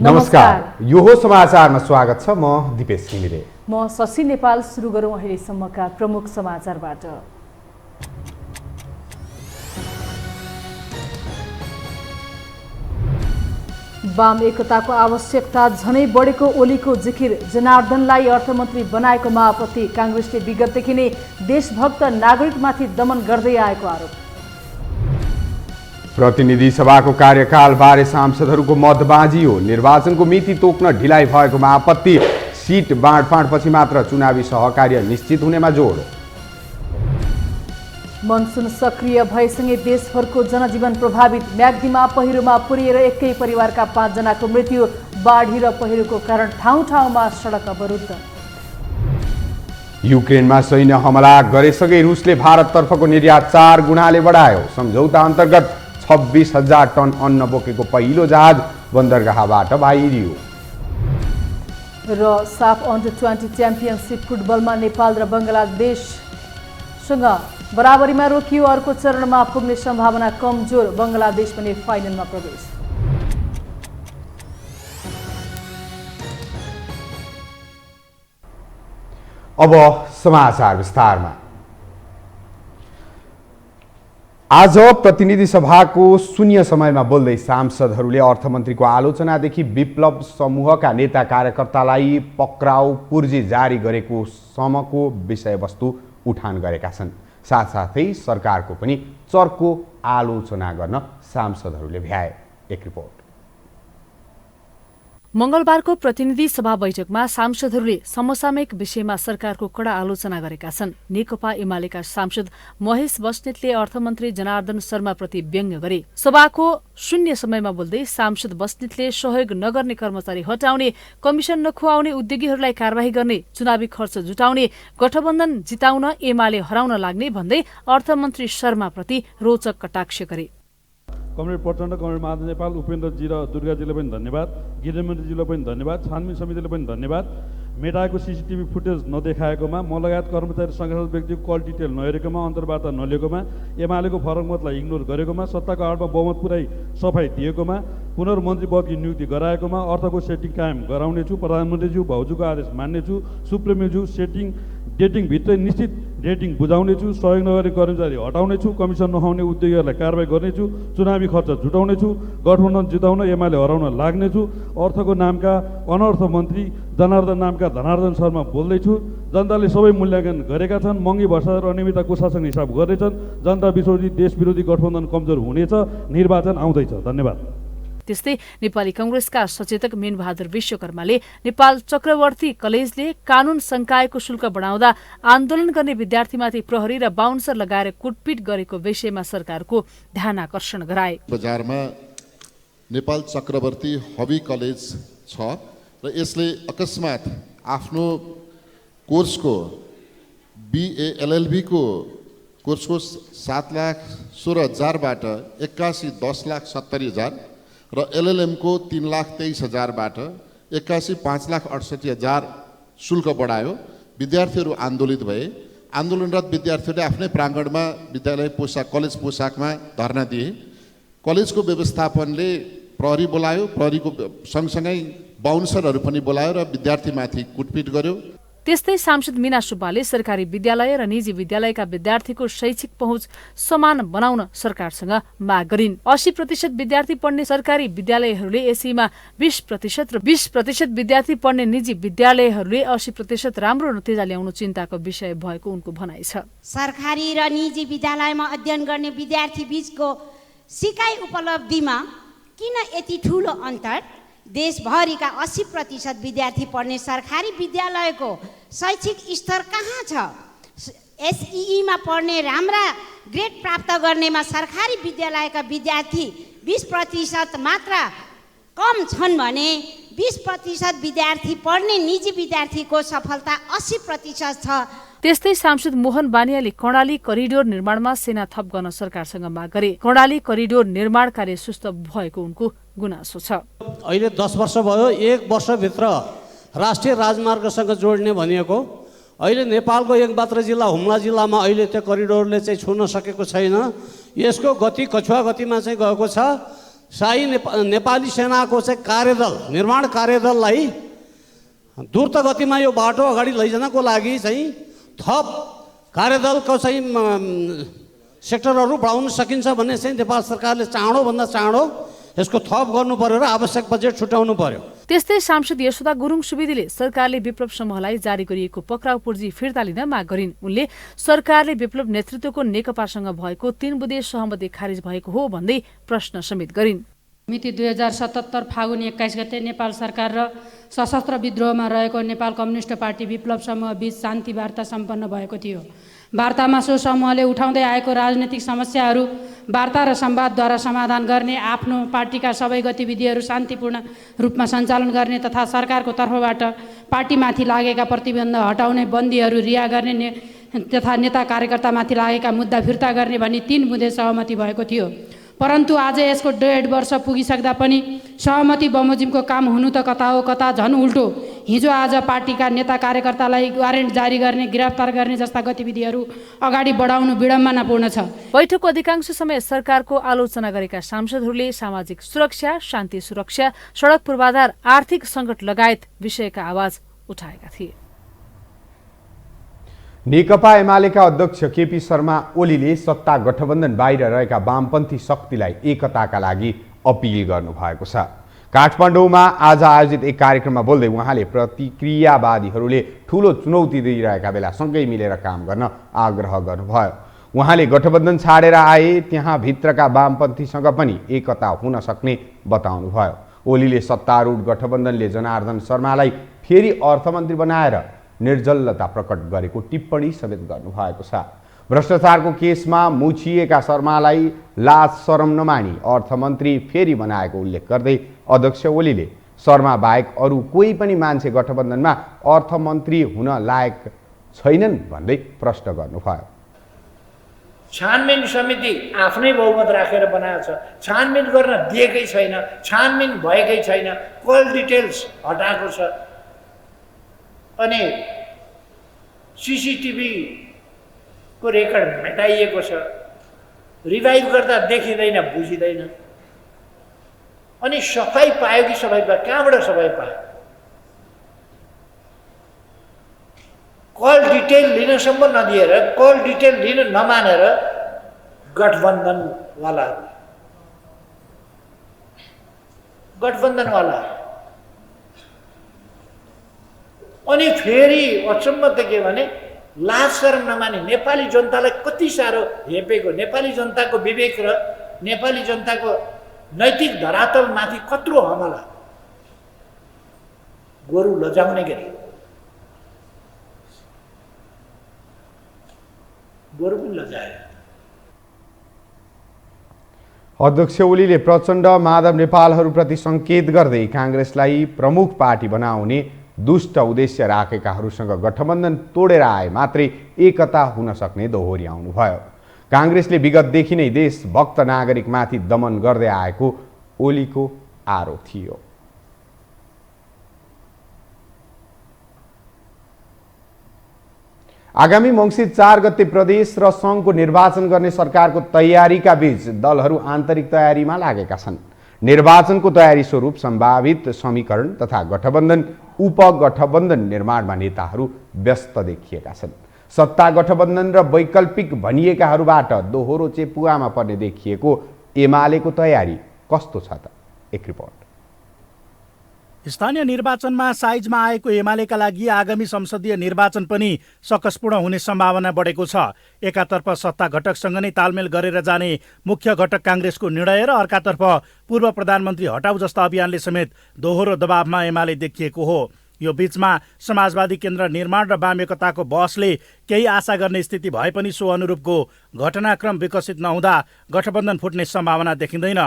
नमस्कार, यो हो समाचारमा स्वागत छ। म दिपेश घिमिरे। म शशि नेपाल। सुरु गरौँ अहिलेसम्मका प्रमुख समाचारबाट। वाम एकताको आवश्यकता झनै बढेको ओलीको जिकिर। जनार्दनलाई अर्थमन्त्री बनाएकोमा आपत्ति। कांग्रेसले विगतदेखि नै देशभक्त नागरिकमाथि दमन गर्दै आएको आरोप। प्रतिनिधि सभाको कार्यकाल बारे सांसदहरूको मतबाजी हो। निर्वाचनको मिति तोक्न ढिलाइ भएकोमा आपत्ति। सीट बाँडफाँडपछि मात्र चुनावी सहकार्य निश्चित हुनेमा जोड। मनसुन सक्रिय भएसँगै देशभरको जनजीवन प्रभावित। म्याग्दीमा पहिरोमा पुरिएर एकै परिवारका 5 जनाको मृत्यु। बाढी र पहिरोको कारण ठाउँ ठाउँमा सडक अवरुद्ध। युक्रेनमा सैन्य हमला गरेसँगै रुसले भारततर्फको निर्यात 4 गुणाले बढायो। सम्झौता अन्तर्गत 26,000 टन अन्न बोकेको पहिलो जहाज बन्दरगाहबाट बाहिरियो। र साफ अन्डर-20 च्याम्पियनसिप फुटबलमा नेपाल र बङ्गलादेशसँग बराबरीमा रोकियो। अर्को चरणमा पुग्ने सम्भावना कमजोर। बङ्गलादेश पनि फाइनलमा प्रवेश। अब समाचार विस्तारमा। आज प्रतिनिधि सभाको शून्य समयमा बोल्दै सांसदहरूले अर्थमन्त्रीको आलोचनादेखि विप्लव समूहका नेता कार्यकर्तालाई पक्राउ पूर्जी जारी गरेको सम्मको विषयवस्तु उठान गरेका छन्। साथसाथै सरकारको पनि चर्को आलोचना गर्न सांसदहरूले भ्याए। एक रिपोर्ट। मंगलबारको प्रतिनिधि सभा बैठकमा सांसदहरूले समसामयिक विषयमा सरकारको कडा आलोचना गरेका छन्। नेकपा एमालेका सांसद महेश बस्नेतले अर्थमन्त्री जनार्दन शर्माप्रति व्यङ्ग्य गरे। सभाको शून्य समयमा बोल्दै सांसद बस्नेतले सहयोग नगर्ने कर्मचारी हटाउने, कमिसन नखुवाउने उद्योगीहरूलाई कारबाही गर्ने, चुनावी खर्च जुटाउने, गठबन्धन जिताउन एमाले हराउन लाग्ने भन्दै अर्थमन्त्री शर्माप्रति रोचक कटाक्ष गरे। कमरेड प्रचण्ड, कमरेड महादेव नेपाल, उपेन्द्रजी र दुर्गाजीलाई पनि धन्यवाद, गृहमन्त्रीजीलाई पनि धन्यवाद, छानबिन समितिलाई पनि धन्यवाद। मेटाएको सीसीटीभी फुटेज नदेखाएकोमा, म लगायत कर्मचारी सङ्गठन व्यक्तिको कल डिटेल नहेरेकोमा, अन्तर्वार्ता नलिएकोमा, एमालेको फरक मतलाई इग्नोर गरेकोमा, सत्ताको आडमा बहुमत पुराइ सफाई दिएकोमा, पुनर्मन्त्री पदकी नियुक्ति गराएकोमा, अर्थको सेटिङ कायम गराउनेछु, प्रधानमन्त्रीज्यू भाउजूको आदेश मान्नेछु, सुप्रिमोज्यू सेटिङ डेटिङभित्रै निश्चित डेटिङ बुझाउनेछु, सहयोग नगर्ने कर्मचारी हटाउनेछु, कमिसन नखाउने उद्योगीहरूलाई कारबाही गर्नेछु, चुनावी खर्च जुटाउनेछु, गठबन्धन जिताउन एमाले हराउन लाग्नेछु। अर्थको नामका अनर्थ मन्त्री जनार्दन नामका धनार्दन शर्मा बोल्दैछु। जनताले सबै मूल्याङ्कन गरेका छन्। महँगी भ्रष्टाचार अनियमितता कुशासन हिसाब गर्नेछन्। जनता विरोधी देश विरोधी गठबन्धन कमजोर हुनेछ। निर्वाचन आउँदैछ। धन्यवाद। त्यस्तै नेपाली कांग्रेसका सचेतक मेनबहादुर विश्वकर्माले नेपाल चक्रवर्ती कलेजले कानून संकायको शुल्क बढाउँदा आन्दोलन गर्ने विद्यार्थीमाथि प्रहरी र बााउन्सर लगाएर कुटपिट गरेको विषयमा सरकारको ध्यान आकर्षण गराए। बजारमा नेपाल चक्रवर्ती हबी कलेज छ र यसले अकस्मात आफ्नो कोर्सको BA LLB को कोर्सको 7,16,000 बाट 81,10,70,000 र LLM को 3,23,000 बाट 81,05,68,000 शुल्क बढायो। विद्यार्थीहरू आन्दोलित भए। आन्दोलनरत विद्यार्थीहरूले आफ्नै प्राङ्गणमा विद्यालय पोसाक कलेज पोसाकमा धर्ना दिए। कलेजको व्यवस्थापनले प्रहरी बोलायो। प्रहरीको सँगसँगै बाउन्सरहरू पनि बोलायो र विद्यार्थीमाथि कुटपिट गर्यो। त्यस्तै सांसद मीना सुब्बाले सरकारी विद्यालय र निजी विद्यालयका विद्यार्थीको शैक्षिक पहुँच समान बनाउन सरकारसँग माग गरिन्। 80% विद्यार्थी पढ्ने सरकारी विद्यालयहरूले एसीमा 20% र 20% विद्यार्थी पढ्ने निजी विद्यालयहरूले 80% राम्रो नतिजा ल्याउनु चिन्ताको विषय भएको उनको भनाइ छ। सरकारी र निजी विद्यालयमा अध्ययन गर्ने विद्यार्थी बीचको सिकाइ उपलब्धिमा किन यति ठुलो अन्तर? देशभरिका 80% विद्यार्थी पढ्ने सरकारी विद्यालयको शैक्षिक स्तर कहाँ छ? SEE मा पढ्ने राम्रा ग्रेड प्राप्त गर्नेमा सरकारी विद्यालयका विद्यार्थी 20% मात्र कम छन् भने 20% विद्यार्थी पढ्ने निजी विद्यार्थीको सफलता 80% छ। त्यस्तै सांसद मोहन बानियाले कर्णाली करिडोर निर्माणमा सेना थप गर्न सरकारसँग माग गरे। कर्णाली करिडोर निर्माण कार्य सुस्त भएको उनको गुनासो छ। अहिले 10 वर्ष भयो। 1 वर्षभित्र राष्ट्रिय राजमार्गसँग जोड्ने भनिएको अहिले नेपालको एकमात्र जिल्ला हुम्ला जिल्लामा अहिले त्यो करिडोरले चाहिँ छुन सकेको छैन। यसको गति कछुवा गतिमा चाहिँ गएको छ। नेपाली सेनाको चाहिँ कार्यदल निर्माण कार्यदललाई द्रुत गतिमा यो बाटो अगाडि लैजानको लागि चाहिँ थप कार्यदलको चाहिँ सेक्टरहरू बढाउन सकिन्छ भन्ने चाहिँ नेपाल सरकारले चाँडोभन्दा चाँडो यसको थप गर्नु पर्यो र आवश्यक बजेट छुट्याउनु पर्यो। त्यस्तै सांसद यशोदा गुरुङ सुवेदीले सरकारले विप्लव समूहलाई जारी गरिएको पक्राउ पूर्जी फिर्ता लिन माग गरिन्। उनले सरकारले विप्लव नेतृत्वको नेकपासँग भएको 3 बुँदे सहमति खारिज भएको हो भन्दै प्रश्न समेत गरिन्। मिति 2077 फागुन 21 गते नेपाल सरकार र सशस्त्र विद्रोहमा रहेको नेपाल कम्युनिस्ट पार्टी विप्लव समूह बीच शान्ति वार्ता सम्पन्न भएको थियो। वार्तामा सो समूहले उठाउँदै आएको राजनीतिक समस्याहरू वार्ता र संवादद्वारा समाधान गर्ने, आफ्नो पार्टीका सबै गतिविधिहरू शान्तिपूर्ण रूपमा सञ्चालन गर्ने तथा सरकारको तर्फबाट पार्टीमाथि लागेका प्रतिबन्ध हटाउने, बन्दीहरू रिहा गर्ने तथा नेता कार्यकर्तामाथि लागेका मुद्दा फिर्ता गर्ने भनी 3 बुँदे सहमति भएको थियो। परन्तु आज यसको 1.5 वर्ष पुगिसक्दा पनि सहमति बमोजिमको काम हुनु त कता हो कता झन् उल्टो। हिजो आज पार्टीका नेता कार्यकर्तालाई वारेन्ट जारी गर्ने, गिरफ्तार गर्ने जस्ता गतिविधिहरू अगाडि बढाउनु विडम्बनापूर्ण छ। बैठकको अधिकांश समय सरकारको आलोचना गरेका सांसदहरूले सामाजिक सुरक्षा, शान्ति सुरक्षा, सडक पूर्वाधार, आर्थिक सङ्कट लगायत विषयका आवाज उठाएका थिए। नेकपा एमालेका अध्यक्ष केपी शर्मा ओलीले सत्ता गठबन्धन बाहिर रहेका वामपन्थी शक्तिलाई एकताका लागि अपिल गर्नुभएको छ। काठमाडौँमा आज आयोजित एक कार्यक्रममा बोल्दै उहाँले प्रतिक्रियावादीहरूले ठूलो चुनौती दिइरहेका बेला सँगै मिलेर काम गर्न आग्रह गर्नुभयो। उहाँले गठबन्धन छाडेर आए त्यहाँ भित्रका वामपन्थीसँग पनि एकता हुन सक्ने बताउनुभयो। ओलीले सत्तारूढ गठबन्धनले जनार्दन शर्मालाई फेरि अर्थमन्त्री बनाएर निर्जलता प्रकट गरेको टिप्पणी समेत गर्नुभएको छ। भ्रष्टाचारको केसमा मुछिएका शर्मालाई लाज शरम नमानी अर्थमन्त्री फेरि बनाएको उल्लेख गर्दै अध्यक्ष ओलीले शर्मा बाहेक अरू कोही पनि मान्छे गठबन्धनमा अर्थमन्त्री हुन लायक छैनन् भन्दै प्रश्न गर्नुभयो। छानबिन समिति आफ्नै बहुमत राखेर बनाएको छ, छानबिन गर्न दिएकै छैन, छानबिन भएकै छैन, कल डिटेल्स हटाएको छ। अनि सीसीटीभी को रेकर्ड मेटाइएको छ, रिभाइभ गर्दा देखिँदैन, बुझिँदैन। अनि सफाई पायो कि सफाई पायो? कहाँबाट सफाई पायो? कल डिटेल लिनसम्म नदिएर, कल डिटेल लिन नमानेर गठबन्धनवाला अनि फेरि अचम्म त के भने लाज शरम नमानी नेपाली जनतालाई कति साह्रो हेपेको, नेपाली जनताको विवेक र नेपाली जनताको नैतिक धरातलमाथि कत्रो हमला, गोरु लजाउने गरी गोरु पनि लजायो। अध्यक्ष ओलीले प्रचण्ड माधव नेपालहरूप्रति सङ्केत गर्दै काङ्ग्रेसलाई प्रमुख पार्टी बनाउने दुष्ट उद्देश्य राखेकाहरूसँग गठबन्धन तोडेर आए मात्रै एकता हुन सक्ने दोहोर्याउनुभयो। काङ्ग्रेसले विगतदेखि नै देशभक्त नागरिकमाथि दमन गर्दै आएको ओलीको आरोप थियो। आगामी मङ्सिर 4 गते प्रदेश र सङ्घको निर्वाचन गर्ने सरकारको तयारीका बीच दलहरू आन्तरिक तयारीमा लागेका छन्। निर्वाचनको तयारी स्वरूप सम्भावित समीकरण तथा गठबन्धन उपगठबन्धन निर्माणमा नेताहरू व्यस्त देखिएका छन्। सत्ता गठबन्धन र वैकल्पिक भनिएकाहरूबाट दोहोरो चेपुवामा पर्ने देखिएको एमालेको तयारी कस्तो छ त? एक रिपोर्ट। स्थानीय निर्वाचनमा साइजमा आएको एमालेका लागि आगामी संसदीय निर्वाचन पनि सकसपूर्ण हुने सम्भावना बढेको छ। एकातर्फ सत्ता घटकसँग नै तालमेल गरेर जाने मुख्य घटक काङ्ग्रेसको निर्णय र अर्कातर्फ पूर्व प्रधानमन्त्री हटाउ जस्ता अभियानले समेत दोहोरो दबावमा एमाले देखिएको हो। यो बीचमा समाजवादी केन्द्र निर्माण र वाम एकताको बहसले केही आशा गर्ने स्थिति भए पनि सो अनुरूपको घटनाक्रम विकसित नहुँदा गठबन्धन फुट्ने सम्भावना देखिँदैन।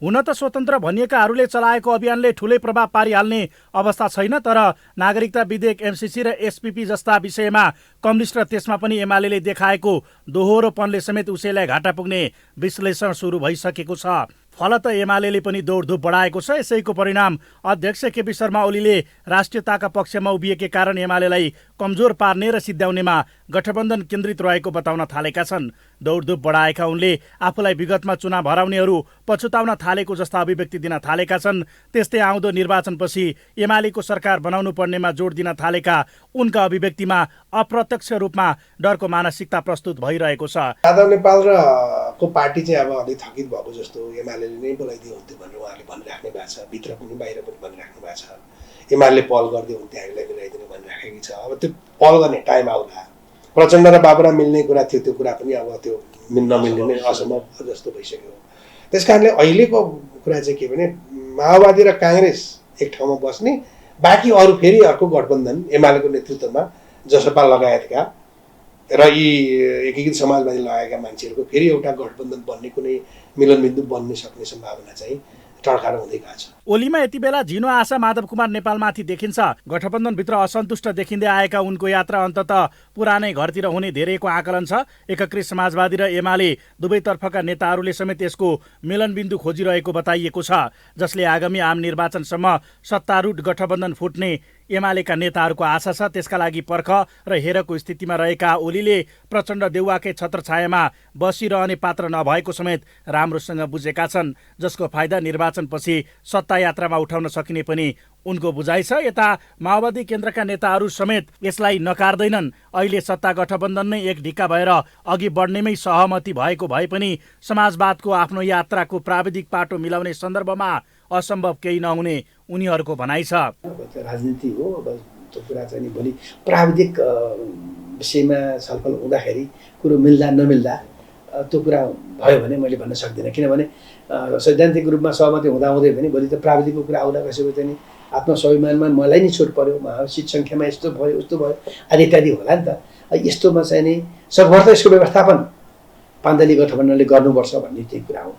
हुन त स्वतन्त्र भनिएकाहरूले चलाएको अभियानले ठुलै प्रभाव पारिहाल्ने अवस्था छैन, तर नागरिकता विधेयक एमसीसी र एसपीपी जस्ता विषयमा कम्युनिस्ट र त्यसमा पनि एमाले देखाएको दोहोरोपनले समेत उसैलाई घाटा पुग्ने विश्लेषण सुरु भइसकेको छ। फलत एमाले पनि दौडधुप बढाएको छ। यसैको परिणाम अध्यक्ष केपी शर्मा ओलीले राष्ट्रियताका पक्षमा उभिएकै कारण एमालेलाई कमजोर पार्ने र सिद्ध्याउनेमा गठबन्धन केन्द्रित रहेको बताउन थालेका छन्। दौडधुप बढाएका उनले आफूलाई विगतमा चुनाव हराउनेहरू पछुताउन थालेको जस्ता अभिव्यक्ति दिन थालेका छन्। त्यस्तै आउँदो निर्वाचनपछि एमालेको सरकार बनाउनु पर्नेमा जोड दिन थालेका उनका अभिव्यक्तिमा अप्रत्यक्ष रूपमा डरको मानसिकता प्रस्तुत भइरहेको छ। यादव नेपाल र को पार्टी चाहिँ अब अलिक थकित भएको जस्तो एमाले नै बोलाइदियो हुन्थ्यो भनेर उहाँले भनिराख्ने भएको छ, भित्र पनि बाहिर पनि भनिराख्नु भएको छ। एमाले पहल गरिदियो हुन्थ्यो हामीलाई मिलाइदिनु भनिराखेकी छ। अब त्यो पहल गर्ने टाइम आउला। प्रचण्ड र बाबुराम मिल्ने कुरा थियो, त्यो कुरा पनि अब त्यो नमिल्ने नै असम्भव जस्तो भइसक्यो। त्यस कारणले अहिलेको कुरा चाहिँ के भने माओवादी र काङ्ग्रेस एक ठाउँमा बस्ने, बाँकी अरू फेरि अर्को गठबन्धन एमालेको नेतृत्वमा जसपा लगायतका र यी एकीकृत समाजवादी लगाएका मान्छेहरूको फेरि एउटा गठबन्धन बन्ने कुनै मिलनबिन्दु बन्न सक्ने सम्भावना चाहिँ टर्कारो हुँदै गएको छ। ओलीमा यति बेला झिनो आशा माधव कुमार नेपालमाथि देखिन्छ। गठबन्धनभित्र असन्तुष्ट देखिँदै आएका उनको यात्रा अन्ततः पुरानै घरतिर हुने धेरैको आकलन छ। एकीकृत समाजवादी र एमाले दुवैतर्फका नेताहरूले समेत यसको मिलनबिन्दु खोजिरहेको बताइएको छ, जसले आगामी आम निर्वाचनसम्म सत्तारूढ गठबन्धन फुट्ने एमालेका नेताहरूको आशा छ। त्यसका लागि पर्ख र हेरको स्थितिमा रहेका ओलीले प्रचण्ड देउवाकै छत्रछायामा बसिरहने पात्र नभएको समेत राम्रोसँग बुझेका छन्, जसको फाइदा निर्वाचनपछि सत्ता यात्रामा उठाउन सकिने पनि उनको बुझाइ छ। यता माओवादी केन्द्रका नेताहरू समेत यसलाई नकार्दैनन्। अहिले सत्ता गठबन्धन नै एक ढिक्का भएर अघि बढ्नेमै सहमति भएको भए पनि समाजवादको आफ्नो यात्राको प्राविधिक पाटो मिलाउने सन्दर्भमा असम्भव केही नहुने उनीहरूको भनाइ छ। राजनीति हो, अब त्यो कुरा चाहिँ नि भोलि प्राविधिक विषयमा छलफल हुँदाखेरि कुरो मिल्दा नमिल्दा त्यो कुरा भयो भने मैले भन्न सक्दिनँ, किनभने सैद्धान्तिक रूपमा सहमति हुँदाहुँदै पनि भोलि त प्राविधिकको कुरा आउँदा कसैको चाहिँ नि आत्मस्वाभिमानमा मलाई नै चोट पर्यो, सिट सङ्ख्यामा यस्तो भयो उस्तो भयो आदि इत्यादि होला नि त। यस्तोमा चाहिँ नि सकभर त यसको व्यवस्थापन पान्देली गठबन्धनले गर्नुपर्छ भन्ने चाहिँ कुरा हो।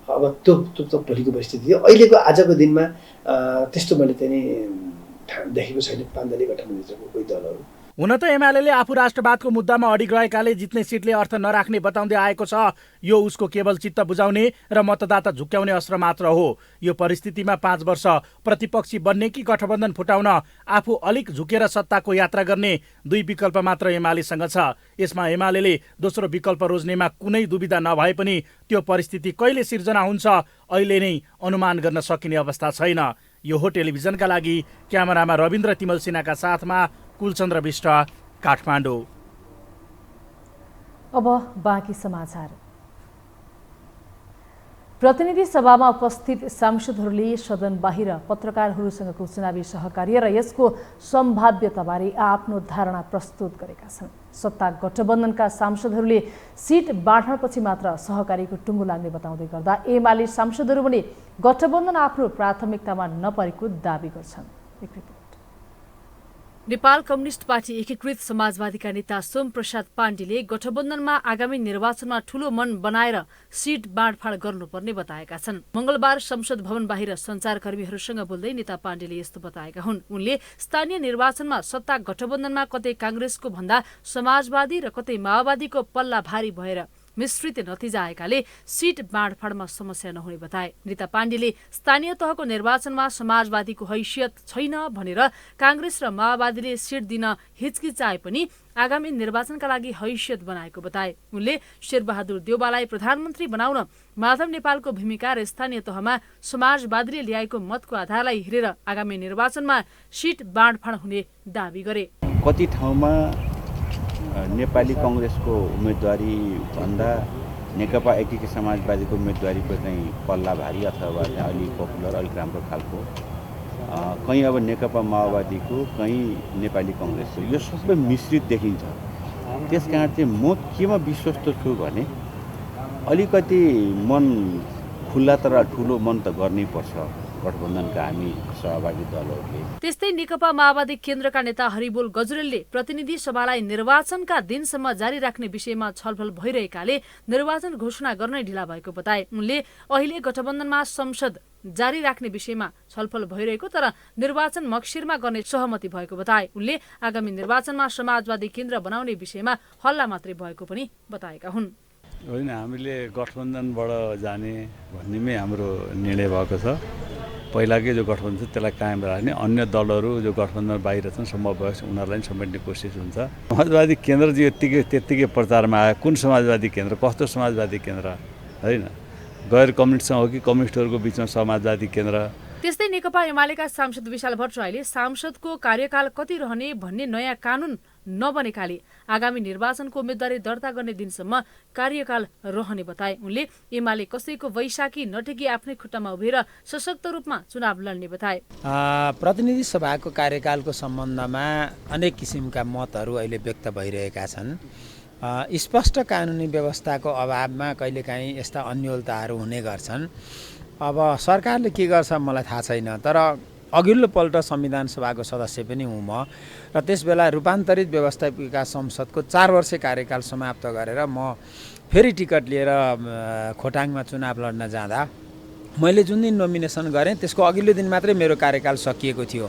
अब त्यो भोलिको परिस्थिति थियो। अहिलेको आजको दिनमा त्यस्तो मैले चाहिँ नि देखेको छैन पान्देली गठबन्धनभित्रको कोही दलहरू। हुन त एमाले आफू राष्ट्रवादको मुद्दामा अडिग रहेकाले जित्ने सिटले अर्थ नराख्ने बताउँदै आएको छ। यो उसको केवल चित्त बुझाउने र मतदाता झुक्क्याउने अस्त्र मात्र हो। यो परिस्थितिमा 5 वर्ष प्रतिपक्षी बन्ने कि गठबन्धन फुटाउन आफू अलिक झुकेर सत्ताको यात्रा गर्ने दुई विकल्प मात्र एमालेसँग छ। यसमा एमाले दोस्रो विकल्प रोज्नेमा कुनै दुविधा नभए पनि त्यो परिस्थिति कहिले सिर्जना हुन्छ अहिले नै अनुमान गर्न सकिने अवस्था छैन। यो हो टेलिभिजनका लागि क्यामेरामा रविन्द्र तिमल सिन्हाका साथमा कुलचन्द्र विष्ट, काठमाडौँ। अब बाँकी समाचार। प्रतिनिधि सभामा उपस्थित सांसदहरूले सदन बाहिर पत्रकारहरूसँगको चुनावी सहकार्य र यसको सम्भाव्यताबारे आफ्नो धारणा प्रस्तुत गरेका छन्। सत्ता गठबन्धनका सांसदहरूले सिट बाँड्नपछि मात्र सहकारीको टुङ्गो लाग्ने बताउँदै गर्दा एमाले सांसदहरू पनि गठबन्धन आफ्नो प्राथमिकतामा नपरेको दावी गर्छन्। नेपाल कम्युनिस्ट पार्टी एकीकृत समाजवादीका नेता सोमप्रसाद पाण्डेले गठबन्धनमा आगामी निर्वाचनमा ठूलो मन बनाएर सिट बाँडफाँड गर्नुपर्ने बताएका छन्। मंगलबार संसद भवन बाहिर सञ्चारकर्मीहरूसँग बोल्दै नेता पाण्डेले यस्तो बताएका हुन्। उनले स्थानीय निर्वाचनमा सत्ता गठबन्धनमा कतै कांग्रेसको भन्दा समाजवादी र कतै माओवादीको पल्ला भारी भएर मिश्रित नतिजा आएकाले सिट बाँडफाँडमा समस्या नहुने बताए। नेता पाण्डेले स्थानीय तहको निर्वाचनमा समाजवादीको हैसियत छैन भनेर कांग्रेस र माओवादीले सिट दिन हिचकिचाए पनि आगामी निर्वाचनका लागि हैसियत बनाएको बताए। उनले शेरबहादुर देउवालाई प्रधानमन्त्री बनाउन माधव नेपालको भूमिका र स्थानीय तहमा समाजवादीले ल्याएको मतको आधारलाई हेरेर आगामी निर्वाचनमा सिट बाँडफाँड हुने दावी गरे। कति ठाउँमा नेपाली कांग्रेसको उम्मेदवारी भन्दा नेकपा एकीकृत समाजवादीको उम्मेदवारीको चाहिँ पल्ला भारी अथवा अलि पपुलर अलिक राम्रो खालको, कहीँ अब नेकपा माओवादीको, कहीँ नेपाली कांग्रेसको, यो सबै मिश्रित देखिन्छ। त्यसकारण चाहिँ म केमा विश्वस्त छु भने अलिकति मन खुल्ला तर ठुलो मन त गर्नै पर्छ गठबन्धनका हामी सहभागी दलहरूले। त्यस्तै नेकपा माओवादी केन्द्रका नेता हरिबोल गजुरेलले प्रतिनिधि सभालाई निर्वाचनका दिनसम्म जारी राख्ने विषयमा छलफल भइरहेकाले निर्वाचन घोषणा गर्नै ढिला भएको बताए। उनले अहिले गठबन्धनमा संसद जारी राख्ने विषयमा छलफल भइरहेको तर निर्वाचन मक्सिरमा गर्ने सहमति भएको बताए। उनले आगामी निर्वाचनमा समाजवादी केन्द्र बनाउने विषयमा हल्ला मात्रै भएको पनि बताएका हुन्। होइन, हामीले गठबन्धनबाट जाने भन्नेमै हाम्रो निर्णय भएको छ पहिलाकै जो गठबन्धन छ त्यसलाई कायम राख्ने, अन्य दलहरू जो गठबन्धन बाहिर छन् सम्भव भयो उनीहरूलाई पनि समेट्ने कोसिस हुन्छ। समाजवादी केन्द्र त्यत्तिकै प्रचारमा आयो, कुन समाजवादी केन्द्र, कस्तो समाजवादी केन्द्र होइन, गैर कम्युनिस्टसँग हो कि कम्युनिस्टहरूको बिचमा समाजवादी केन्द्र। त्यस्तै नेकपा एमालेका सांसद विशाल भट्टराईले सांसदको कार्यकाल कति रहने भन्ने नयाँ कानुन नबनेकाले आगामी निर्वाचनको उम्मेद्वारी दर्ता गर्ने दिनसम्म कार्यकाल रहने बताए। उनले एमाले कसैको वैशाखी नटेकी आफ्नै खुट्टामा उभिएर सशक्त रूपमा चुनाव लड्ने बताए। प्रतिनिधि सभाको कार्यकालको सम्बन्धमा अनेक किसिमका मतहरू अहिले व्यक्त भइरहेका छन्। स्पष्ट कानुनी व्यवस्थाको अभावमा कहिलेकाहीँ यस्ता अन्योलताहरू हुने गर्छन्। अब सरकारले के गर्छ मलाई थाहा छैन, तर अघिल्लोपल्ट संविधान सभाको सदस्य पनि हुँ म र त्यसबेला रूपान्तरित व्यवस्थापिका संसदको 4 वर्ष कार्यकाल समाप्त गरेर म फेरि टिकट लिएर खोटाङमा चुनाव लड्न जाँदा मैले जुन दिन नोमिनेसन गरेँ त्यसको अघिल्लो दिन मात्रै मेरो कार्यकाल सकिएको थियो।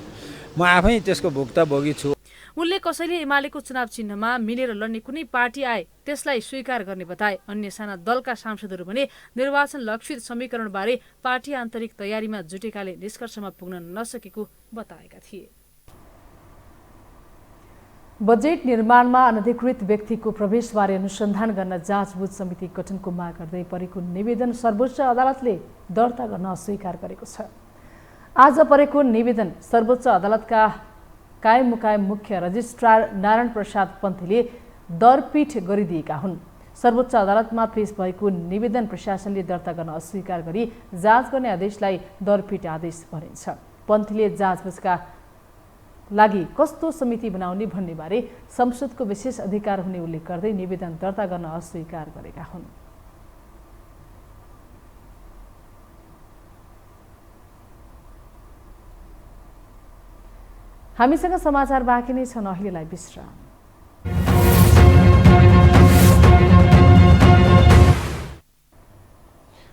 म आफै त्यसको भुक्तभोगी छु। उनले कसैले एमालेको चुनाव चिन्हमा मिलेर लड्ने कुनै पार्टी आए त्यसलाई स्वीकार गर्ने बताए। अन्य साना दलका सांसदहरू भने निर्वाचन लक्षित समीकरणबारे पार्टी आन्तरिक तयारीमा जुटेकाले निष्कर्षमा पुग्न नसकेको बताएका थिए। बजेट निर्माणमा अनधिकृत व्यक्तिको प्रवेशबारे अनुसन्धान गर्न जाँचबुझ समिति गठनको माग गर्दै परेको निवेदन सर्वोच्च अदालतले दर्ता गर्न अस्वीकार गरेको छ। आज परेको निवेदन सर्वोच्च अदालतका कायम मुकायम मुख्य रजिस्ट्रार नारायण प्रसाद पन्थीले दरपीठ गरिदिएका हुन्। सर्वोच्च अदालतमा पेश भएको निवेदन प्रशासनले दर्ता गर्न अस्वीकार गरी जाँच गर्ने आदेशलाई दरपीठ आदेश भनिन्छ। पन्थीले जाँचबुझका लागि कस्तो समिति बनाउने भन्ने बारे संसदको विशेष अधिकार हुने उल्लेख गर्दै निवेदन दर्ता गर्न अस्वीकार गरेका हुन्। हामीसँग समाचार बाँकी नै छन्, अहिलेलाई विश्राम।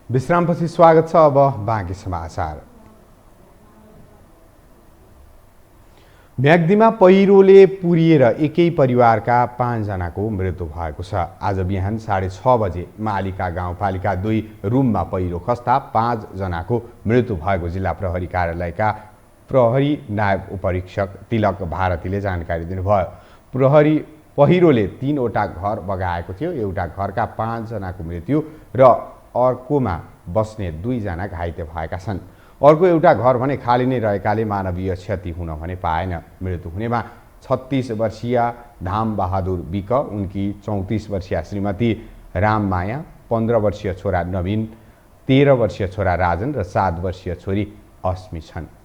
विश्रामपछि स्वागत छ। अब बाँकी समाचार। म्याग्दीमा पहिरोले पुरिएर एकै परिवारका 5 जनाको मृत्यु भएको छ। आज बिहान 6:30 बजे मालिका गाउँपालिका 2 रुममा पहिरो खस्दा 5 जनाको मृत्यु भएको जिल्ला प्रहरी कार्यालयका प्रहरी नायब उपरीक्षक तिलक भारतीले जानकारी दिनुभयो। पहिरोले 3वटा घर बगाएको थियो। एउटा घरका 5 जनाको मृत्यु र अर्कोमा बस्ने 2 जना घाइते भएका छन्। अर्को एउटा घर भने खाली नै रहेकाले मानवीय क्षति हुन भने पाएन। मृत्यु हुनेमा 36 वर्षीय धाम बहादुर विक, उनकी 34 वर्षीय श्रीमती राममाया, 15 वर्षीय छोरा नवीन, 13 वर्षीय छोरा राजन र 7 वर्षीय छोरी अस्मी छन्।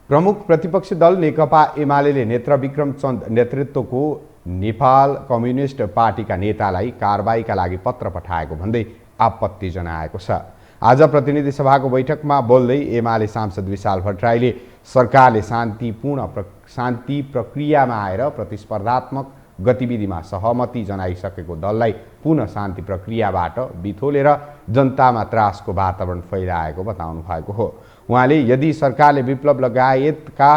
प्रमुख प्रतिपक्षी दल नेकपा एमालेले नेत्रविक्रम चन्द नेतृत्वको नेपाल कम्युनिस्ट पार्टीका नेतालाई कारबाहीका लागि पत्र पठाएको भन्दै आपत्ति जनाएको छ। आज प्रतिनिधि सभाको बैठकमा बोल्दै एमाले सांसद विशाल भट्टराईले सरकारले शान्ति प्रक्रियामा आएर प्रतिस्पर्धात्मक गतिविधिमा सहमति जनाइसकेको दललाई पुनः शान्ति प्रक्रियाबाट बिथोलेर जनतामा त्रासको वातावरण फैलाएको बताउनु भएको हो। उहाँले यदि सरकारले विप्लव लगायतका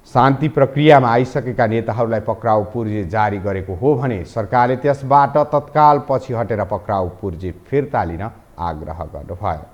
शान्ति प्रक्रियामा आइसकेका नेताहरूलाई पक्राउ पूर्जी जारी गरेको हो भने सरकारले त्यसबाट तत्काल पछि हटेर पक्राउ पूर्जी फिर्ता लिन आग्रह गर्नुभयो।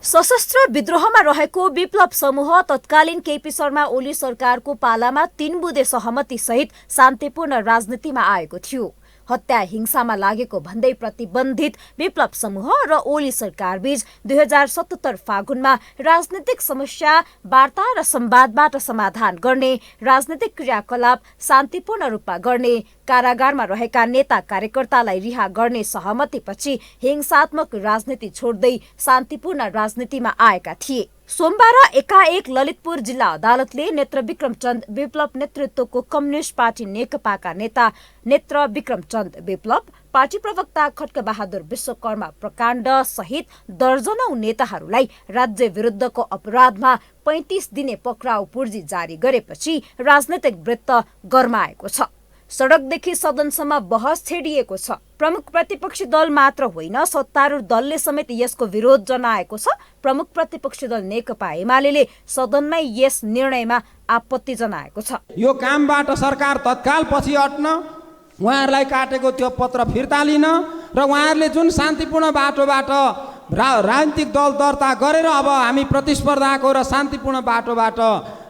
सशस्त्र विद्रोहमा रहेको विप्लव समूह तत्कालीन केपी शर्मा ओली सरकारको पालामा 3 बुँदे सहमति सहित शान्तिपूर्ण राजनीतिमा आएको थियो। हत्या हिंसामा लागेको भन्दै प्रतिबन्धित विप्लव समूह र ओली सरकार बीच 2077 फागुनमा राजनीतिक समस्या वार्ता र संवादबाट समाधान गर्ने, राजनीतिक क्रियाकलाप शान्तिपूर्ण रूपमा गर्ने, कारागारमा रहेका नेता कार्यकर्तालाई रिहा गर्ने सहमतिपछि हिंसात्मक राजनीति छोड्दै शान्तिपूर्ण राजनीतिमा आएका थिए। सोमबार एकाएक ललितपुर जिल्ला अदालतले नेत्रविक्रम चन्द विप्लव नेतृत्वको कम्युनिस्ट पार्टी नेकपाका नेता नेत्रविक्रम चन्द विप्लव, पार्टी प्रवक्ता खड्कबहादुर विश्वकर्मा प्रकाण्ड सहित दर्जनौं नेताहरूलाई राज्य विरुद्धको अपराधमा 35 दिने पक्राउ पूर्जी जारी गरेपछि राजनैतिक वृत्त गरमाएको छ। सडकदेखि सदनसम्म बहस छेडिएको छ। प्रमुख प्रतिपक्षी दल मात्र होइन, सत्तारूढ दलले समेत यसको विरोध जनाएको छ। प्रमुख प्रतिपक्षी दल नेकपा एमाले सदनमै यस निर्णयमा आपत्ति जनाएको छ। यो कामबाट सरकार तत्काल पछि हट्न, उहाँहरूलाई काटेको त्यो पत्र फिर्ता लिन र उहाँहरूले जुन शान्तिपूर्ण बाटोबाट राजनीतिक दल दर्ता गरेर अब हामी प्रतिस्पर्धाको र शान्तिपूर्ण बाटोबाट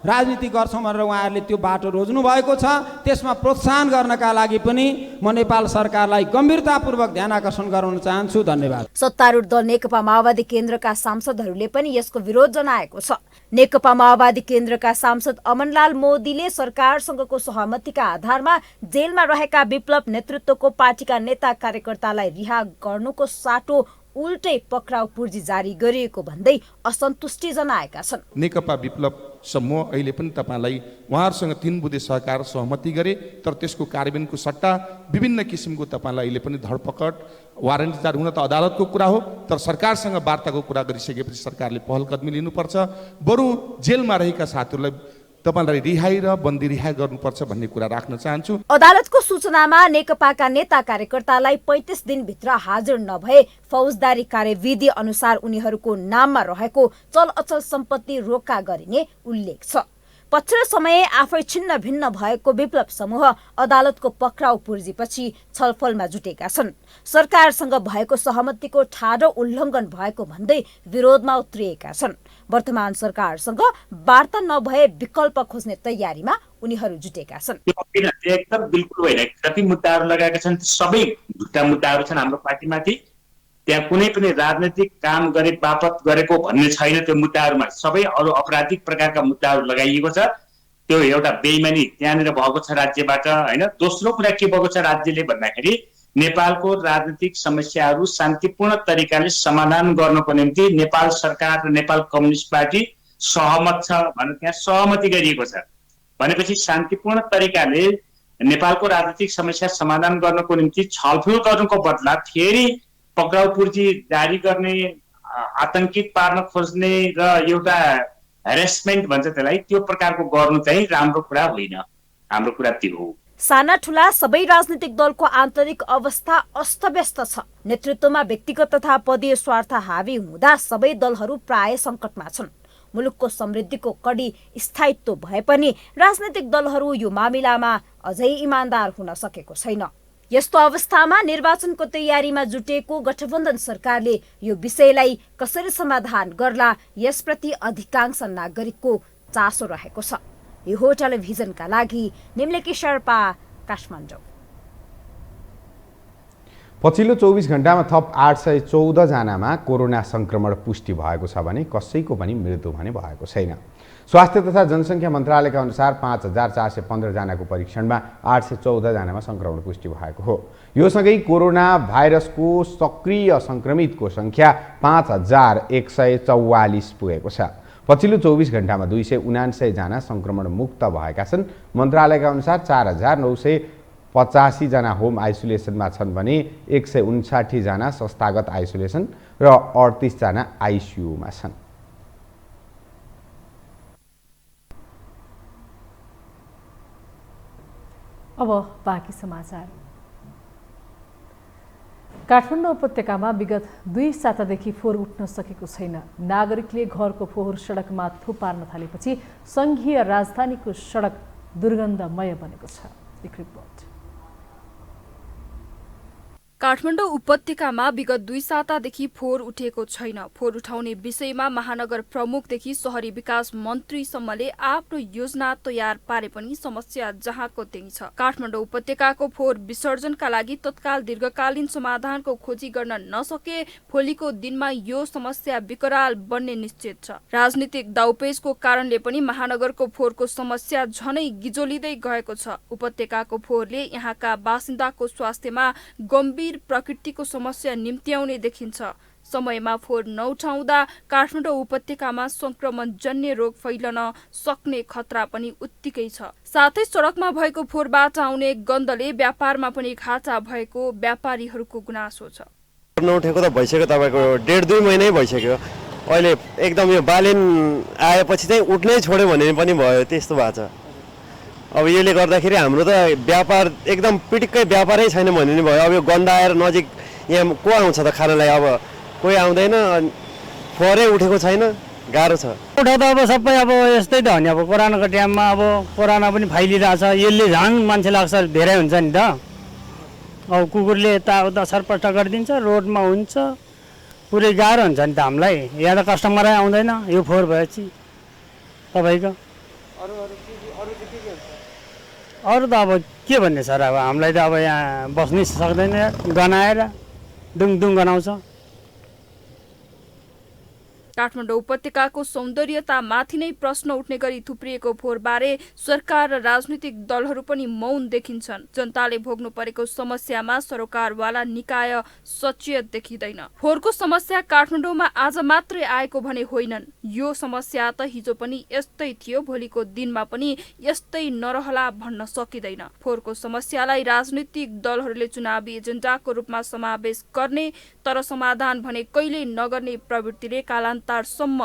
राजनीति गर्छौँ भनेर उहाँहरूले त्यो बाटो रोज्नु भएको छ। त्यसमा प्रोत्साहन गर्नका लागि पनि म नेपाल सरकारलाई गम्भीरतापूर्वक ध्यान आकर्षण गराउन चाहन्छु। धन्यवाद। सत्तारूढ दल नेकपा माओवादी केन्द्रका सांसदहरूले पनि यसको विरोध जनाएको छ। नेकपा माओवादी केन्द्रका सांसद अमनलाल मोदीले सरकारसँगको सहमतिका आधारमा जेलमा रहेका विप्लव नेतृत्वको पार्टीका नेता कार्यकर्तालाई रिहा गर्नुको साटो उल्टै पक्राउ पूर्जी जारी गरिएको भन्दै असन्तुष्टि जनाएका छन्। नेकपा विप्लव समूह अहिले पनि तपाईलाई उहाँहरूसँग 3 बुँदे सहकार सहमति गरे, तर त्यसको कार्यान्वयनको सट्टा विभिन्न किसिमको तपाईलाई अहिले पनि धरपकड वारेन्ट जारी हुन त अदालतको कुरा हो, तर सरकारसँग वार्ताको कुरा गरिसकेपछि सरकारले पहल कदमी लिनुपर्छ। बरु जेलमा रहेका साथीहरूलाई तपाईलाई रिहाई र बन्दी रिहाई गर्नुपर्छ भन्ने कुरा राख्न चाहन्छु। अदालतको सूचनामा नेकपाका नेता कार्यकर्तालाई 35 दिनभित्र हाजिर नभए फौजदारी कार्यविधि अनुसार उनीहरूको नाममा रहेको चल अचल सम्पत्ति रोका गरिने उल्लेख छ। पछिल्लो समय आफै छिन्न भिन्न भएको विप्लव समूह अदालतको पक्राउ पूर्जीपछि छलफलमा जुटेका छन्। सरकारसँग भएको सहमतिको ठाडो उल्लङ्घन भएको भन्दै विरोधमा उत्रिएका छन्। वर्तमान सरकारसँग वार्ता नभए विकल्प खोज्ने तयारीमा उनीहरू जुटेका छन्। एकदम बिल्कुल होइन। जति मुद्दाहरू लगाएका छन् सबै झुटा मुद्दाहरू छन् हाम्रो पार्टीमाथि। त्यहाँ कुनै पनि राजनैतिक काम गरे बापत गरेको भन्ने छैन। त्यो मुद्दाहरूमा सबै अरू आपराधिक प्रकारका मुद्दाहरू लगाइएको छ। त्यो एउटा बेइमानी त्यहाँनिर भएको छ राज्यबाट होइन। दोस्रो कुरा के भएको छ राज्यले भन्दाखेरि नेपालको राजनीतिक समस्याहरू शान्तिपूर्ण तरिकाले समाधान गर्नको निम्ति नेपाल सरकार र नेपाल कम्युनिस्ट पार्टी सहमत छ भनेर त्यहाँ सहमति गरिएको छ। भनेपछि शान्तिपूर्ण तरिकाले नेपालको राजनीतिक समस्या समाधान गर्नको निम्ति छलफल गर्नुको बदला फेरि पक्राउ पूर्जी जारी गर्ने, आतंकित पार्न खोज्ने र एउटा हेरेसमेन्ट भन्छ त्यसलाई, त्यो प्रकारको गर्नु चाहिँ राम्रो कुरा होइन। हाम्रो कुरा त्यो हो। साना ठुला सबै राजनीतिक दलको आन्तरिक अवस्था अस्तव्यस्त छ। नेतृत्वमा व्यक्तिगत तथा पदीय स्वार्थ हावी हुँदा सबै दलहरू प्राय सङ्कटमा छन्। मुलुकको समृद्धिको कडी स्थायित्व भए पनि राजनीतिक दलहरू यो मामिलामा अझै इमान्दार हुन सकेको छैन। यस्तो अवस्थामा निर्वाचनको तयारीमा जुटेको गठबन्धन सरकारले यो विषयलाई कसरी समाधान गर्ला यसप्रति अधिकांश नागरिकको चासो रहेको छ। यो हो टेलिभिजनका लागि निम्लेकी शेर्पा, काठमाडौँ। पछिल्लो 24 घण्टामा थप 814 जनामा कोरोना संक्रमण पुष्टि भएको छ भने कसैको पनि मृत्यु भने भएको छैन। स्वास्थ्य तथा जनसङ्ख्या मन्त्रालयका अनुसार 5415 जनाको परीक्षणमा 814 जनामा संक्रमण पुष्टि भएको हो। यो सँगै कोरोना भाइरसको सक्रिय संक्रमितको संख्या 5144 पुगेको छ। पछिल्लो 24 घण्टामा 279 जना संक्रमण मुक्त भएका छन्। मन्त्रालयका अनुसार 4985 जना होम आइसोलेसनमा छन् भने 159 जना संस्थागत आइसोलेसन र 38 जना आइसियुमा छन्। अब बाँकी समाचार। काठमाडौँ उपत्यकामा विगत 2 सातादेखि फोहोर उठ्न सकेको छैन। नागरिकले घरको फोहोर सडकमा थुपार्न थालेपछि सङ्घीय राजधानीको सडक दुर्गन्धमय बनेको छ। एक रिपोर्ट। काठमाडौँ उपत्यकामा विगत 2 सातादेखि फोहोर उठेको छैन। फोहोर उठाउने विषयमा महानगर प्रमुखदेखि शहरी विकास मन्त्रीसम्मले आफ्नो योजना तयार पारे पनि समस्या जहाँको त्यही छ। काठमाडौँ उपत्यकाको फोहोर विसर्जनका लागि तत्काल दीर्घकालीन समाधानको खोजी गर्न नसके भोलिको दिनमा यो समस्या विकराल बन्ने निश्चित छ। राजनीतिक दाउपेचको कारणले पनि महानगरको फोहोरको समस्या झनै गिजोलिँदै गएको छ। उपत्यकाको फोहोरले यहाँका बासिन्दाको स्वास्थ्यमा गम्भीर प्रकृतिको समस्या निम्त्याउने देखिन्छ। समयमा फोहोर नउठाउँदा काठमाडौँ उपत्यकामा संक्रमणजन्य रोग फैलन सक्ने खतरा पनि उत्तिकै छ। साथै सडकमा भएको फोहोरबाट आउने गन्धले व्यापारमा पनि घाटा भएको व्यापारीहरूको गुनासो छ। नउठेको त भइसक्यो, तपाईँको 1.5-2 महिनै भइसक्यो। अहिले एकदम यो बालेन आएपछि चाहिँ उठ्नै छोड्यो भने पनि भयो, त्यस्तो भएको छ। अब यसले गर्दाखेरि हाम्रो त व्यापार एकदम पिटिक्कै व्यापारै छैन भन्ने नि भयो। अब यो गन्दा आएर नजिक यहाँ को आउँछ त खानलाई, अब कोही आउँदैन, फोहोरै उठेको छैन, गाह्रो छ। उठा त अब सबै अब यस्तै त हो नि, अब कोरोनाको टाइममा अब कोरोना पनि फैलिरहेछ, यसले झन् मान्छे लाग्छ धेरै हुन्छ नि त। अब कुकुरले यताउता छरपष्ट गरिदिन्छ, रोडमा हुन्छ, पुरै गाह्रो हुन्छ नि त हामीलाई। यहाँ त कस्टमरै आउँदैन यो फोहोर भएपछि तपाईँको। अरू त अब के भन्ने सर, अब हामीलाई त अब यहाँ बस्नै सक्दैन, गनाएर दुङ गनाउँछ। काठमाडौँ उपत्यकाको सौन्दर्यतामाथि नै प्रश्न उठ्ने गरी थुप्रिएको फोहोरबारे सरकार र राजनीतिक दलहरू पनि मौन देखिन्छन्। जनताले भोग्नु परेको समस्यामा सरोकारवाला निकाय सचेत देखिँदैन। फोहोरको समस्या काठमाडौँमा आज मात्रै आएको भने होइनन्। यो समस्या त हिजो पनि यस्तै थियो, भोलिको दिनमा पनि यस्तै नरहला भन्न सकिँदैन। फोहोरको समस्यालाई राजनीतिक दलहरूले चुनावी एजेन्डाको रूपमा समावेश गर्ने, तर समाधान भने कहिल्यै नगर्ने प्रवृत्तिले कालान्तरसम्म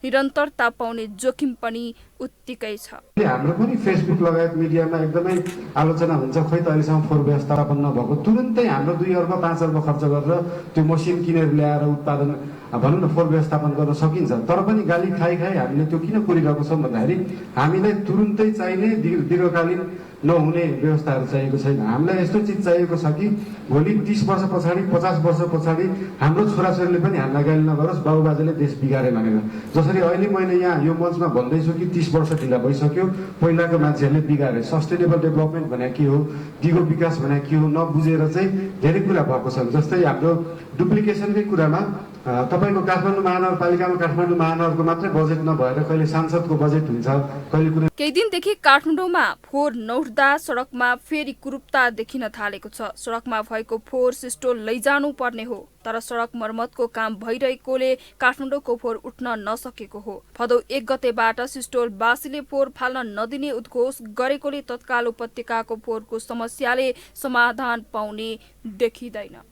निरन्तरता पाउने जोखिम पनि उत्तिकै छ। हाम्रो पनि फेसबुक लगायत मिडियामा एकदमै आलोचना हुन्छ, खोइ त अहिलेसम्म फोहोर व्यवस्थापन नभएको। तुरुन्तै हाम्रो 2 अर्ब 5 अर्ब खर्च गरेर त्यो मसिन किनेर ल्याएर उत्पादन भनौँ न फोहोर व्यवस्थापन गर्न सकिन्छ। तर पनि गाली खाइ हामीले त्यो किन कुरिरहेको छौँ भन्दाखेरि हामीलाई तुरुन्तै चाहिने दीर्घकालीन नहुने व्यवस्थाहरू चाहिएको छैन। हामीलाई यस्तो चिज चाहिएको छ कि भोलि 30 वर्ष पछाडि 50 वर्ष पछाडि हाम्रो छोराछोरीले पनि हामीलाई गाली नगरोस् बाबुबाजेले देश बिगारे भनेर। जसरी अहिले मैले यहाँ यो मञ्चमा भन्दैछु कि 30 वर्ष ढिला भइसक्यो, पहिलाको मान्छेहरूले बिगारे। सस्टेनेबल डेभलपमेन्ट भने के हो, दिगो विकास भने के हो नबुझेर चाहिँ धेरै कुरा भएको छ। जस्तै हाम्रो डुप्लिकेसनकै कुरामा तपाईँको काठमाडौँ महानगरपालिकामा काठमाडौँ महानगरको मात्रै बजेट नभएर कहिले सांसदको बजेट हुन्छ, कहिले कुनै। केही दिनदेखि काठमाडौँमा फोहोर नउठ्दा सडकमा फेरि कुरूपता देखिन थालेको छ। सडकमा भएको फोहोर सिस्टोल लैजानु पर्ने हो, तर सडक मर्मतको काम भइरहेकोले काठमाडौँको फोहोर उठ्न नसकेको हो। भदौ 1 गतेबाट सिस्टोल बासीले फोहोर फाल्न नदिने उद्घोष गरेकोले तत्काल उपत्यकाको फोहोरको समस्याले समाधान पाउने देखिँदैन।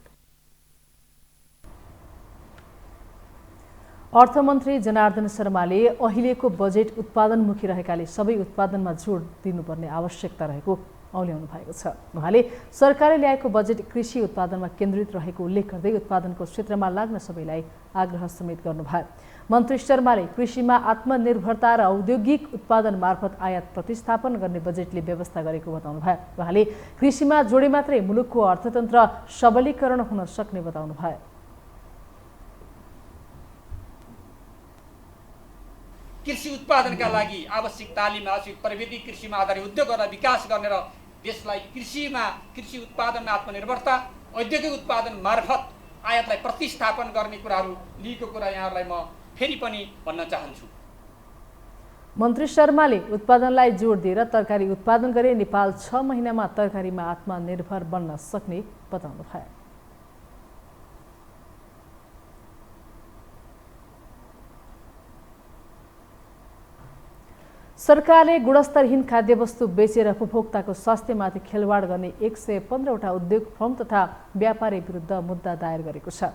अर्थमन्त्री जनार्दन शर्माले अहिलेको बजेट उत्पादनमुखी रहेकाले सबै उत्पादनमा जोड दिनुपर्ने आवश्यकता रहेको औल्याउनु भएको छ। उहाँले सरकारले ल्याएको बजेट कृषि उत्पादनमा केन्द्रित रहेको उल्लेख गर्दै उत्पादनको क्षेत्रमा लाग्न सबैलाई आग्रह समेत गर्नुभयो। मन्त्री शर्माले कृषिमा आत्मनिर्भरता र औद्योगिक उत्पादन मार्फत आयात प्रतिस्थापन गर्ने बजेटले व्यवस्था गरेको बताउनुभयो। उहाँले कृषिमा जोडे मात्रै मुलुकको अर्थतन्त्र सबलीकरण हुन सक्ने बताउनुभयो। कृषि उत्पादनका लागि आवश्यक तालिम आवश्यक प्रविधि कृषिमा आधारित उद्योगहरूलाई विकास गर्ने र देशलाई कृषि उत्पादनमा आत्मनिर्भरता औद्योगिक उत्पादन मार्फत आयातलाई प्रतिस्थापन गर्ने कुराहरू लिएको कुरा यहाँहरूलाई म फेरि पनि भन्न चाहन्छु। मन्त्री शर्माले उत्पादनलाई जोड दिएर तरकारी उत्पादन गरे नेपाल 6 महिनामा तरकारीमा आत्मनिर्भर बन्न सक्ने बताउनुभयो। सरकारले गुणस्तरहीन खाद्यवस्तु बेचेर उपभोक्ताको स्वास्थ्यमाथि खेलवाड गर्ने 115वटा उद्योग फर्म तथा व्यापारी विरुद्ध मुद्दा दायर गरेको छ।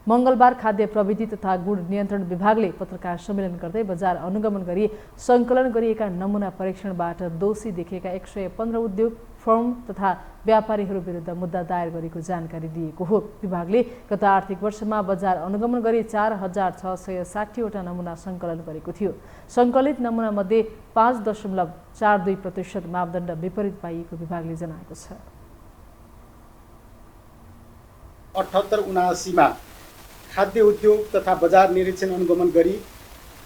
मंगलबार खाद्य प्रविधि तथा गुण नियन्त्रण विभागले पत्रकार सम्मेलन गर्दै बजार अनुगमन गरी सङ्कलन गरिएका नमुना परीक्षणबाट दोषी देखिएका 115 उद्योग फर्म तथा व्यापारीहरू विरुद्ध मुद्दा दायर गरेको जानकारी दिएको हो। विभागले गत आर्थिक वर्षमा बजार अनुगमन गरी 4660वटा नमुना सङ्कलन गरेको थियो। सङ्कलित नमुना मध्ये 5.42% मापदण्ड विपरीत पाइएको विभागले जनाएको छ। 78-79 मा खाद्य उद्योग तथा बजार निरीक्षण अनुगमन गरी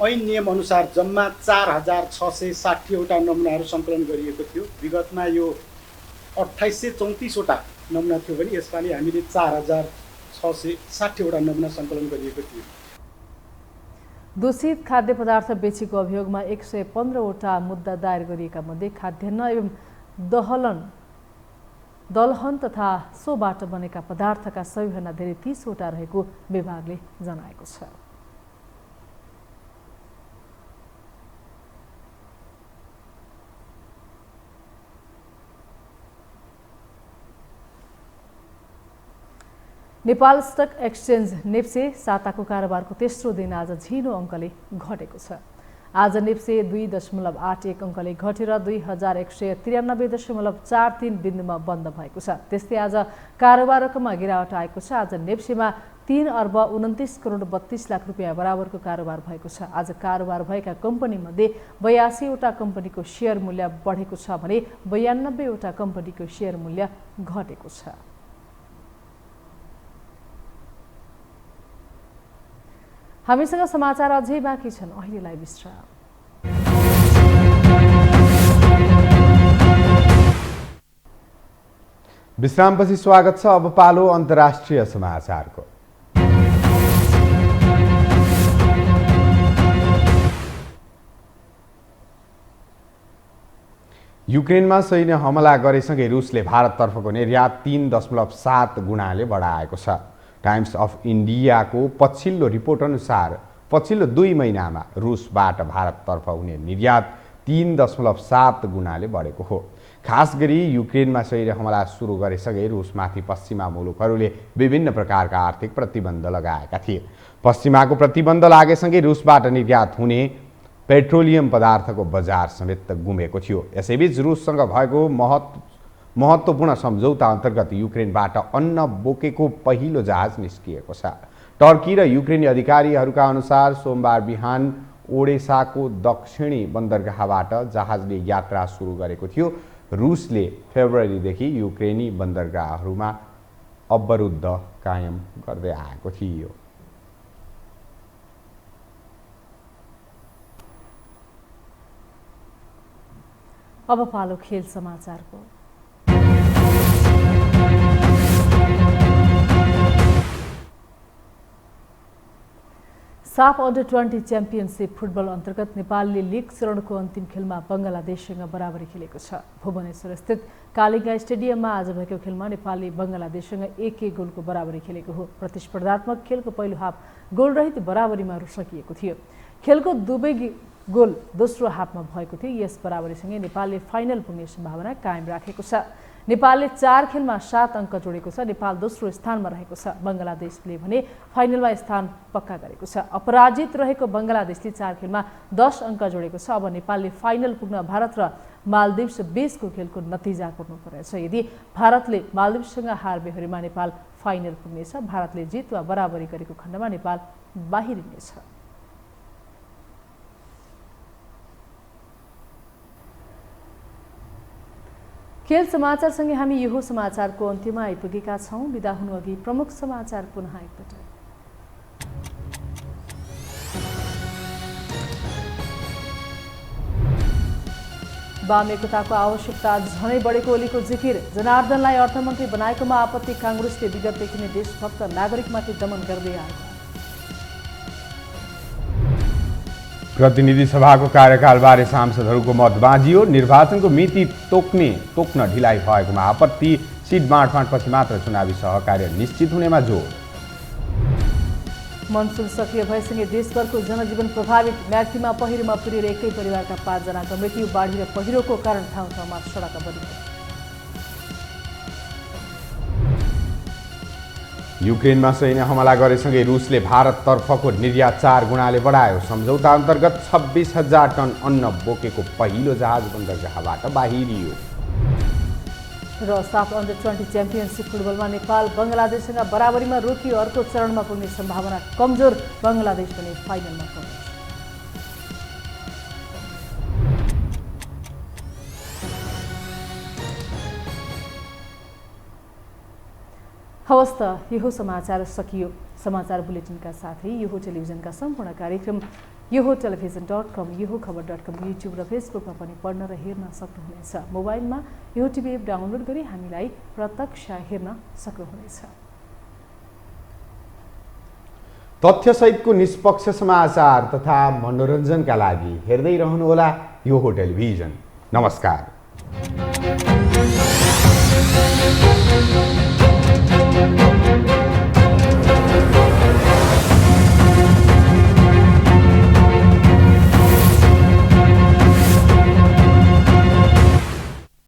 ऐन नियम अनुसार जम्मा 4660वटा नमुनाहरू सङ्कलन गरिएको थियो। विगतमा यो 2834वटा नमुना थियो भने यसपालि हामीले 4660वटा नमुना सङ्कलन गरिएको थियो। दूषित खाद्य पदार्थ बेचेको अभियोगमा 115वटा मुद्दा दायर गरिएका मध्ये खाद्यान्न एवं दलहन तथा सोबाट बनेका पदार्थका सबैभन्दा धेरै 30वटा रहेको विभागले जनाएको छ। नेपाल स्टक एक्सचेन्ज नेप्से साताको कारोबारको तेस्रो दिन आज झिनो अङ्कले घटेको छ। आज नेप्से 2.81 अङ्कले घटेर 2193.43 बिन्दुमा बन्द भएको छ। त्यस्तै आज कारोबार रकममा गिरावट आएको छ। आज नेप्सेमा 3 अर्ब 29 करोड 32 लाख रुपियाँ बराबरको कारोबार भएको छ। आज कारोबार भएका कम्पनीमध्ये 82 वटा कम्पनीको सेयर मूल्य बढेको छ भने 92 वटा कम्पनीको सेयर मूल्य घटेको छ। हामीसँग समाचार अझै बाँकी छन्, अहिलेलाई विश्राम। विश्रामपछि स्वागत छ। अब पालो अन्तर्राष्ट्रिय समाचारको। युक्रेनमा सैन्य हमला गरेसँगै रुसले भारततर्फको निर्यात 3.7 गुणाले बढाएको छ। टाइम्स अफ इन्डियाको पछिल्लो रिपोर्ट अनुसार पछिल्लो 2 महिनामा रुसबाट भारततर्फ हुने निर्यात 3.7 गुणाले बढेको हो। खास गरी युक्रेनमा सैन्य हमला सुरु गरेसँगै रुसमाथि पश्चिमा मुलुकहरूले विभिन्न प्रकारका आर्थिक प्रतिबन्ध लगाएका थिए। पश्चिमाको प्रतिबन्ध लागेसँगै रुसबाट निर्यात हुने पेट्रोलियम पदार्थको बजार समेत गुमेको थियो। यसैबीच रुससँग भएको महत्त्वपूर्ण सम्झौता अन्तर्गत युक्रेनबाट अन्न बोकेको पहिलो जहाज निस्किएको छ। टर्की र युक्रेनी अधिकारीहरूका अनुसार सोमबार बिहान ओडेसाको दक्षिणी बन्दरगाहबाट जहाजले यात्रा सुरु गरेको थियो। रुसले फेब्रुअरीदेखि युक्रेनी बन्दरगाहहरूमा अवरुद्ध कायम गर्दै आएको थियो। अब पालो खेल समाचारको। साफ अन्डर 20 च्याम्पियनसिप फुटबल अन्तर्गत नेपालले लिग चरणको अन्तिम खेलमा बङ्गलादेशसँग बराबरी खेलेको छ। भुवनेश्वर स्थित कालिङ्गा स्टेडियममा आज भएको खेलमा नेपालले बङ्गलादेशसँग 1-1 गोलको बराबरी खेलेको हो। प्रतिस्पर्धात्मक खेलको पहिलो हाफ गोलरहित बराबरीमा सकिएको थियो। खेलको दुवै गोल दोस्रो हाफमा भएको थियो। यस बराबरीसँगै नेपालले फाइनल पुग्ने सम्भावना कायम राखेको छ। नेपालले 4 खेलमा 7 अङ्क जोडेको छ। नेपाल दोस्रो स्थानमा रहेको छ। बङ्गलादेशले भने फाइनलमा स्थान पक्का गरेको छ। अपराजित रहेको बङ्गलादेशले 4 खेलमा 10 अङ्क जोडेको छ। अब नेपालले फाइनल पुग्न भारत र मालदिव्स बीचको खेलको नतिजा कुर्नुपर्नेछ। यदि भारतले मालदिव्ससँग हार बेहोरेमा नेपाल फाइनल पुग्नेछ। भारतले जित वा बराबरी गरेको खण्डमा नेपाल बाहिरिनेछ। खेल समाचारसँगै हामी यो समाचारको अन्त्यमा आइपुगेका छौँ। बिदा हुनु अघि प्रमुख समाचार पुनः एकपटक। वाम एकताको आवश्यकता झनै बढेको ओलीको जिकिर। जनार्दनलाई अर्थमन्त्री बनाएकोमा आपत्ति। काङ्ग्रेसले विगतदेखि नै देशभक्त नागरिकमाथि दमन गर्दै आएको। प्रतिनिधि सभाको कार्यकालबारे सांसदहरूको मत बाँझियो। निर्वाचनको मिति तोक्न ढिलाइ भएकोमा आपत्ति। सिट बाँडफाँडपछि मात्र चुनावी सहकार्य निश्चित हुनेमा जोड। मनसुन सक्रिय भएसँगै देशभरको जनजीवन प्रभावित। म्याग्दीमा पहिरोमा पुरेर एकै परिवारका 5 जनाको मृत्यु। बाढी र पहिरोको कारण ठाउँ ठाउँमा सडक अवरुद्ध। युक्रेनमा सैन्य हमला गरेसँगै रुसले भारततर्फको निर्यात 4 गुणाले बढायो। सम्झौता अन्तर्गत 26,000 टन अन्न बोकेको पहिलो जहाज बन्दरगाहबाट बाहिरियो। र साफ अन्डर 20 च्याम्पियनसिप फुटबलमा नेपाल बङ्गलादेशसँग बराबरीमा रोकियो। अर्को चरणमा पुग्ने सम्भावना कमजोर। बङ्गलादेश पनि फाइनलमा पुग्छ। हवस् त यो समाचार सकियो। समाचार बुलेटिनका साथै यो टेलिभिजनका सम्पूर्ण कार्यक्रम यो टेलिभिजन.com, यो खबर.com, युट्युब र फेसबुकमा पनि पढ्न र हेर्न सक्नुहुनेछ। मोबाइलमा यो टिभी एप डाउनलोड गरी हामीलाई प्रत्यक्ष हेर्न सक्नुहुनेछ। तथ्यसहितको निष्पक्ष समाचार तथा मनोरञ्जनका लागि हेर्दै रहनुहोला यो टेलिभिजन। नमस्कार।